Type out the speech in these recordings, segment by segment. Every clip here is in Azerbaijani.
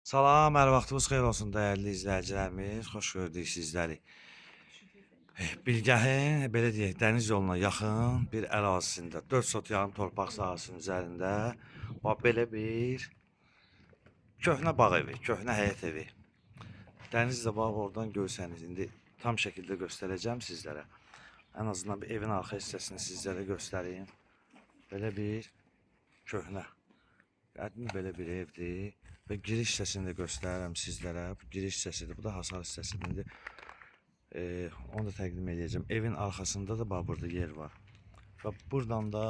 Salam, hər vaxtınız xeyir olsun dəyərli izləyicilərimiz. Xoş gördük sizləri. Bilgəhin, belə deyək, dəniz yoluna yaxın bir ərazisində, 4 sot yarım torpaq sahəsinin üzərində belə bir köhnə bağ evi, köhnə həyət evi. Dəniz də bax oradan görsəniz, indi tam şəkildə göstərəcəm sizlərə. Ən azından bir evin arxa hissəsini sizlərə göstəreyim. Belə bir köhnə, qədim belə bir evdir. Və giriş hissəsini də göstərirəm sizlərə. Bu giriş hissəsidir, bu da hasar hissəsidir. Onu da təqdim edəcəm. Evin arxasında da bax burada yer var. Və buradan da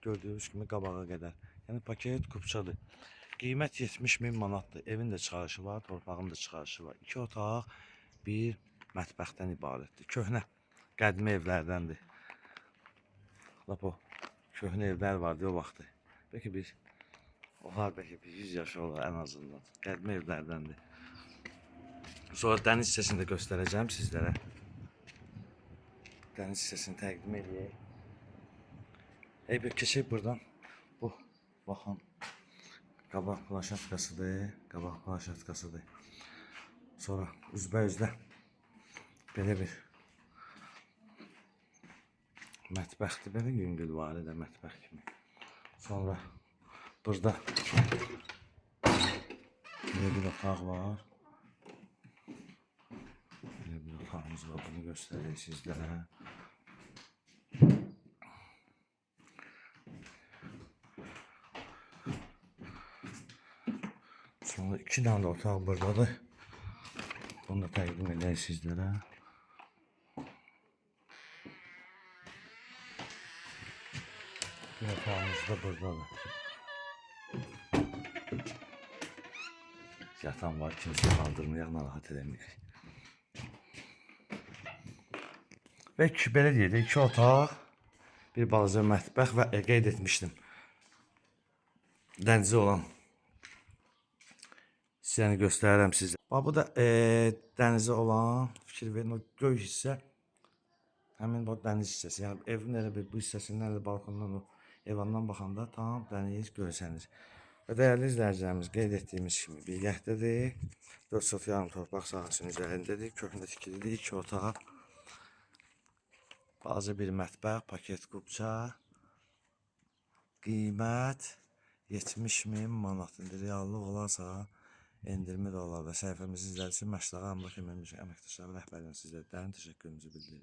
gördüyünüz kimi qabağa qədər. Yəni paket kupçadır. Qiymət 70.000 manatdır. Evin də çıxarışı var, torpağın da çıxarışı var. 2 otaq, bir mətbəxdən ibarətdir. Köhnə, qədimi evlərdəndir. Lap o köhnə evlər vardı o vaxtı. Bəlkə bir olar, bəlkə bir 100 yaşı olur ən azından. Qədimi evlərdəndir. Sonra dəniz hissəsini də göstərəcəm sizlərə. Dəniz hissəsini təqdim edeyim. Bir keçək buradan. Bu, baxın, qabaq plaşatkasıdır. Qabaq plaşatkasıdır. Sonra üzbə-üzdə belə bir mətbəxdir. Belə yüngülvari də mətbəx kimi. Sonra burada belə bir otaq var. Belə bir otağımız var. Bunu göstəreyim sizlərə. Sonra 2 dənə də otaq buradadır. Bunu da təqdim edək sizlərə. Bir otağımız da buradadır. Yatan var, kimsə kaldırmayaq, narahat edəməyək. Və belə deyək, 2 otaq, bir balaca mətbəx və qeyd etmişdim. Dənizi olan hissəni göstərirəm sizə. Bu da dənizi olan, fikir verin, o göy hissə həmin bu dəniz hissəsi. Yəni evin elə bir bu hissəsindən, balkondan, evandan baxanda tam dəniz görsəniz. Və dəyərli izləyicilərimiz, qeyd etdiyimiz kimi Bilgəhdədir. 4 sot yarım torpaq sahəsinin üzərindədir. Köhnə tikilidir, 2 otaq. Balaca bir mətbəx, paket kupça. Qiymət 70.000 manat. İndi reallıq olarsa endirmə də olar və səhifəmizi izlədiyiniz üçün Məşləğə Əmlak Əməkdaşları rəhbərliyinə sizlərdən təşəkkürümüzü bildiririk.